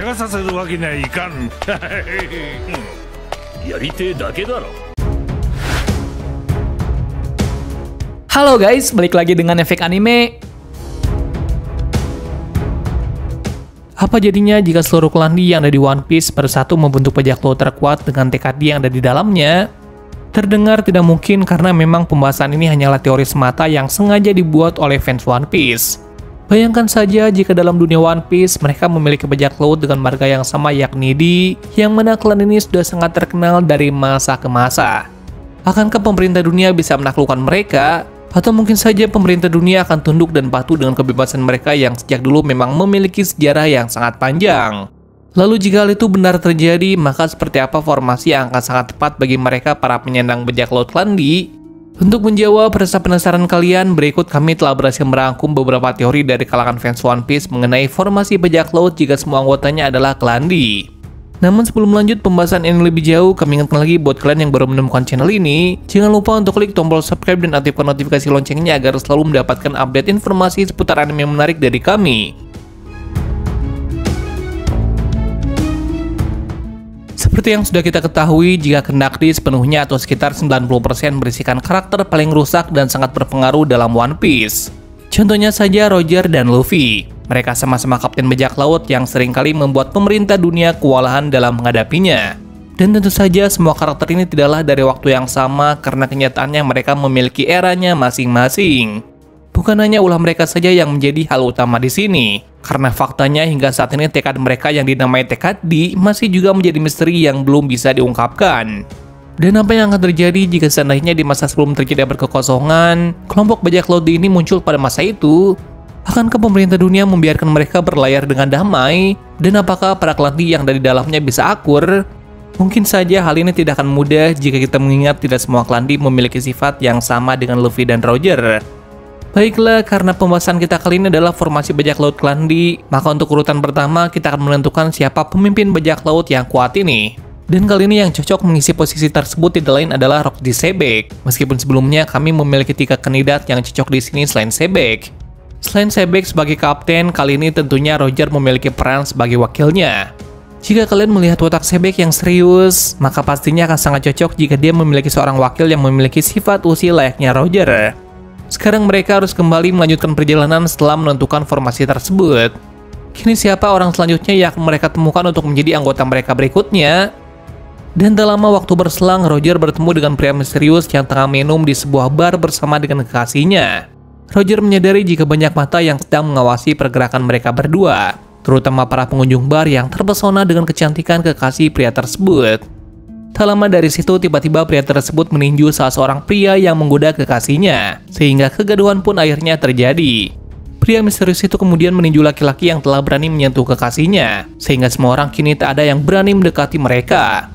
怪我させるわけにはいかん。やりてえだけだろ。 Halo guys, balik lagi dengan efek anime. Apa jadinya jika seluruh klandi yang ada di One Piece bersatu membentuk bajak laut terkuat dengan tekad yang ada di dalamnya? Terdengar tidak mungkin karena memang pembahasan ini hanyalah teori semata yang sengaja dibuat oleh fans One Piece. Bayangkan saja jika dalam dunia One Piece mereka memiliki bajak laut dengan marga yang sama yakni D, yang mana klan ini sudah sangat terkenal dari masa ke masa. Akankah pemerintah dunia bisa menaklukkan mereka? Atau mungkin saja pemerintah dunia akan tunduk dan patuh dengan kebebasan mereka yang sejak dulu memang memiliki sejarah yang sangat panjang. Lalu jika hal itu benar terjadi, maka seperti apa formasi yang akan sangat tepat bagi mereka para penyandang bajak laut klandi? Untuk menjawab rasa penasaran kalian, berikut kami telah berhasil merangkum beberapa teori dari kalangan fans One Piece mengenai formasi bajak laut jika semua anggotanya adalah klandi. Namun sebelum lanjut pembahasan ini lebih jauh, kami ingatkan lagi buat kalian yang baru menemukan channel ini, jangan lupa untuk klik tombol subscribe dan aktifkan notifikasi loncengnya agar selalu mendapatkan update informasi seputar anime menarik dari kami. Seperti yang sudah kita ketahui, jika kehendak D sepenuhnya atau sekitar 90% berisikan karakter paling rusak dan sangat berpengaruh dalam One Piece. Contohnya saja Roger dan Luffy. Mereka sama-sama kapten bajak laut yang seringkali membuat pemerintah dunia kewalahan dalam menghadapinya. Dan tentu saja semua karakter ini tidaklah dari waktu yang sama karena kenyataannya mereka memiliki eranya masing-masing. Bukan hanya ulah mereka saja yang menjadi hal utama di sini, karena faktanya hingga saat ini tekad mereka yang dinamai tekad D masih juga menjadi misteri yang belum bisa diungkapkan. Dan apa yang akan terjadi jika seandainya di masa sebelum terjadi berkekosongan, kelompok bajak laut D ini muncul pada masa itu? Akankah pemerintah dunia membiarkan mereka berlayar dengan damai? Dan apakah para klandi yang dari dalamnya bisa akur? Mungkin saja hal ini tidak akan mudah jika kita mengingat tidak semua klandi memiliki sifat yang sama dengan Luffy dan Roger. Baiklah, karena pembahasan kita kali ini adalah formasi bajak laut klandi, maka untuk urutan pertama kita akan menentukan siapa pemimpin bajak laut yang kuat ini. Dan kali ini yang cocok mengisi posisi tersebut tidak lain adalah Rock D. Sebek. Meskipun sebelumnya kami memiliki 3 kandidat yang cocok di sini selain Sebek. Selain Sebek sebagai kapten, kali ini tentunya Roger memiliki peran sebagai wakilnya. Jika kalian melihat watak Sebek yang serius, maka pastinya akan sangat cocok jika dia memiliki seorang wakil yang memiliki sifat usil layaknya Roger. Sekarang mereka harus kembali melanjutkan perjalanan setelah menentukan formasi tersebut. Kini siapa orang selanjutnya yang mereka temukan untuk menjadi anggota mereka berikutnya? Dan tak lama waktu berselang, Roger bertemu dengan pria misterius yang tengah minum di sebuah bar bersama dengan kekasihnya. Roger menyadari jika banyak mata yang sedang mengawasi pergerakan mereka berdua, terutama para pengunjung bar yang terpesona dengan kecantikan kekasih pria tersebut. Tak lama dari situ, tiba-tiba pria tersebut meninju salah seorang pria yang menggoda kekasihnya, sehingga kegaduhan pun akhirnya terjadi. Pria misterius itu kemudian meninju laki-laki yang telah berani menyentuh kekasihnya, sehingga semua orang kini tak ada yang berani mendekati mereka.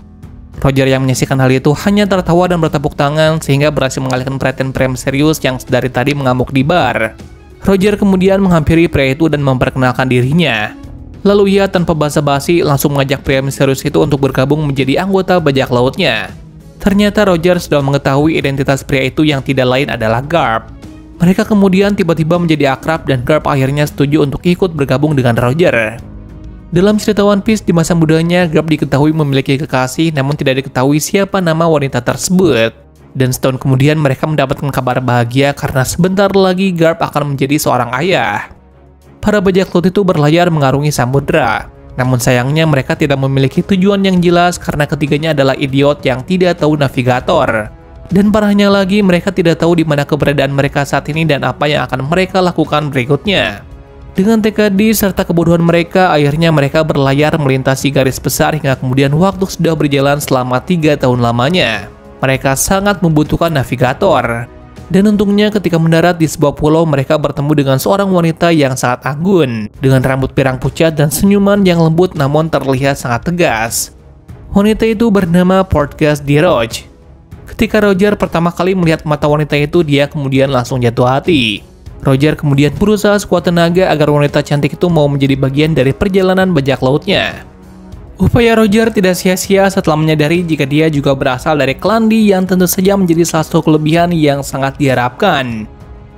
Roger yang menyaksikan hal itu hanya tertawa dan bertepuk tangan sehingga berhasil mengalihkan perhatian pria misterius yang dari tadi mengamuk di bar. Roger kemudian menghampiri pria itu dan memperkenalkan dirinya. Lalu ia tanpa basa-basi langsung mengajak pria misterius itu untuk bergabung menjadi anggota bajak lautnya. Ternyata Roger sudah mengetahui identitas pria itu yang tidak lain adalah Garp. Mereka kemudian tiba-tiba menjadi akrab dan Garp akhirnya setuju untuk ikut bergabung dengan Roger. Dalam cerita One Piece di masa mudanya, Garp diketahui memiliki kekasih namun tidak diketahui siapa nama wanita tersebut. Dan setahun kemudian mereka mendapatkan kabar bahagia karena sebentar lagi Garp akan menjadi seorang ayah. Para bajak laut itu berlayar mengarungi samudera. Namun sayangnya mereka tidak memiliki tujuan yang jelas karena ketiganya adalah idiot yang tidak tahu navigator. Dan parahnya lagi mereka tidak tahu di mana keberadaan mereka saat ini dan apa yang akan mereka lakukan berikutnya. Dengan tekad D serta kebodohan mereka, akhirnya mereka berlayar melintasi garis besar hingga kemudian waktu sudah berjalan selama 3 tahun lamanya. Mereka sangat membutuhkan navigator. Dan untungnya ketika mendarat di sebuah pulau, mereka bertemu dengan seorang wanita yang sangat anggun, dengan rambut pirang pucat dan senyuman yang lembut namun terlihat sangat tegas. Wanita itu bernama Portgas D. Roach. Ketika Roger pertama kali melihat mata wanita itu, dia kemudian langsung jatuh hati. Roger kemudian berusaha sekuat tenaga agar wanita cantik itu mau menjadi bagian dari perjalanan bajak lautnya. Upaya Roger tidak sia-sia setelah menyadari jika dia juga berasal dari klandi yang tentu saja menjadi salah satu kelebihan yang sangat diharapkan.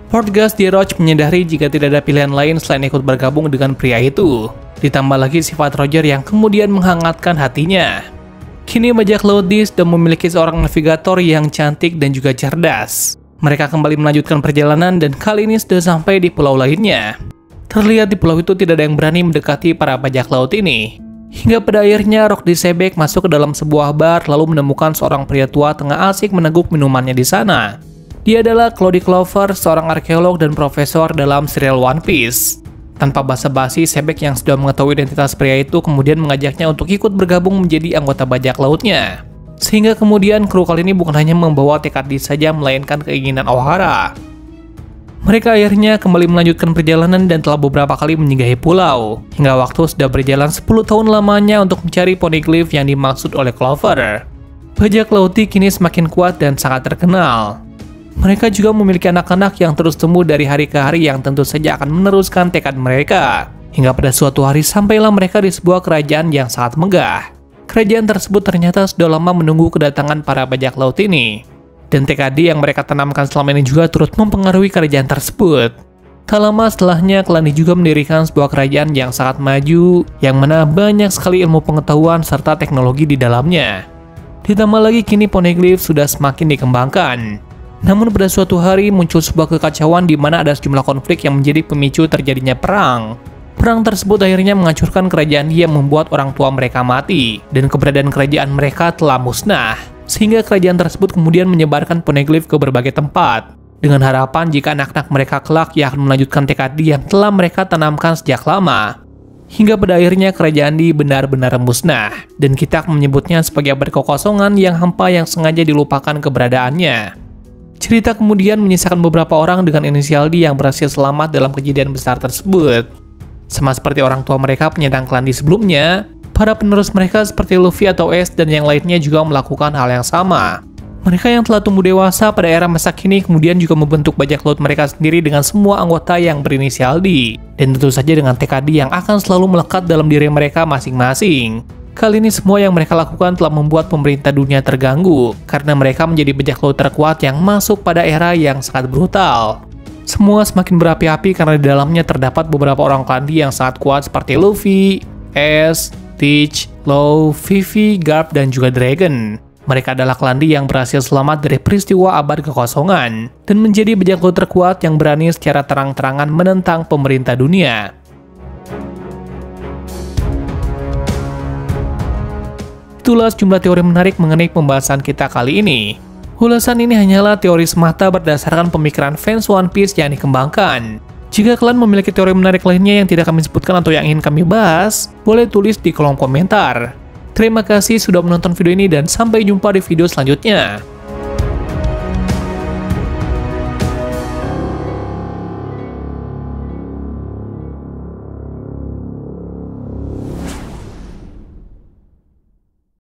Portgas D. Roach menyadari jika tidak ada pilihan lain selain ikut bergabung dengan pria itu. Ditambah lagi sifat Roger yang kemudian menghangatkan hatinya. Kini bajak laut D sudah memiliki seorang navigator yang cantik dan juga cerdas. Mereka kembali melanjutkan perjalanan dan kali ini sudah sampai di pulau lainnya. Terlihat di pulau itu tidak ada yang berani mendekati para bajak laut ini. Hingga pada akhirnya Rock disebek masuk ke dalam sebuah bar lalu menemukan seorang pria tua tengah asik meneguk minumannya di sana. Dia adalah Claudie Clover, seorang arkeolog dan profesor dalam serial One Piece. Tanpa basa-basi, Sebek yang sudah mengetahui identitas pria itu kemudian mengajaknya untuk ikut bergabung menjadi anggota bajak lautnya. Sehingga kemudian kru kali ini bukan hanya membawa tekad D saja, melainkan keinginan Ohara. Mereka akhirnya kembali melanjutkan perjalanan dan telah beberapa kali menyinggahi pulau. Hingga waktu sudah berjalan 10 tahun lamanya untuk mencari poneglyph yang dimaksud oleh Clover. Bajak laut D kini semakin kuat dan sangat terkenal. Mereka juga memiliki anak-anak yang terus tumbuh dari hari ke hari yang tentu saja akan meneruskan tekad mereka. Hingga pada suatu hari sampailah mereka di sebuah kerajaan yang sangat megah. Kerajaan tersebut ternyata sudah lama menunggu kedatangan para bajak laut ini. Dan tekad yang mereka tanamkan selama ini juga turut mempengaruhi kerajaan tersebut. Tak lama setelahnya, klan D juga mendirikan sebuah kerajaan yang sangat maju, yang mana banyak sekali ilmu pengetahuan serta teknologi di dalamnya. Ditambah lagi kini poneglyph sudah semakin dikembangkan. Namun pada suatu hari muncul sebuah kekacauan di mana ada sejumlah konflik yang menjadi pemicu terjadinya perang. Perang tersebut akhirnya menghancurkan kerajaan yang membuat orang tua mereka mati, dan keberadaan kerajaan mereka telah musnah. Sehingga kerajaan tersebut kemudian menyebarkan poneglyph ke berbagai tempat, dengan harapan jika anak-anak mereka kelak yang akan melanjutkan tekad yang telah mereka tanamkan sejak lama. Hingga pada akhirnya kerajaan D benar-benar musnah, dan kita akan menyebutnya sebagai abad kekosongan yang hampa yang sengaja dilupakan keberadaannya. Cerita kemudian menyisakan beberapa orang dengan inisial D yang berhasil selamat dalam kejadian besar tersebut. Sama seperti orang tua mereka penyerang klan D sebelumnya, para penerus mereka seperti Luffy atau Ace dan yang lainnya juga melakukan hal yang sama. Mereka yang telah tumbuh dewasa pada era masa kini kemudian juga membentuk bajak laut mereka sendiri dengan semua anggota yang berinisial D. Dan tentu saja dengan tekad yang akan selalu melekat dalam diri mereka masing-masing. Kali ini semua yang mereka lakukan telah membuat pemerintah dunia terganggu, karena mereka menjadi bajak laut terkuat yang masuk pada era yang sangat brutal. Semua semakin berapi-api karena di dalamnya terdapat beberapa orang klan D yang sangat kuat seperti Luffy, Ace, Teach, Law, Vivi, Garp, dan juga Dragon. Mereka adalah klan D yang berhasil selamat dari peristiwa abad kekosongan, dan menjadi bajak laut terkuat yang berani secara terang-terangan menentang pemerintah dunia. Itulah sejumlah teori menarik mengenai pembahasan kita kali ini. Ulasan ini hanyalah teori semata berdasarkan pemikiran fans One Piece yang dikembangkan. Jika kalian memiliki teori menarik lainnya yang tidak kami sebutkan atau yang ingin kami bahas, boleh tulis di kolom komentar. Terima kasih sudah menonton video ini dan sampai jumpa di video selanjutnya.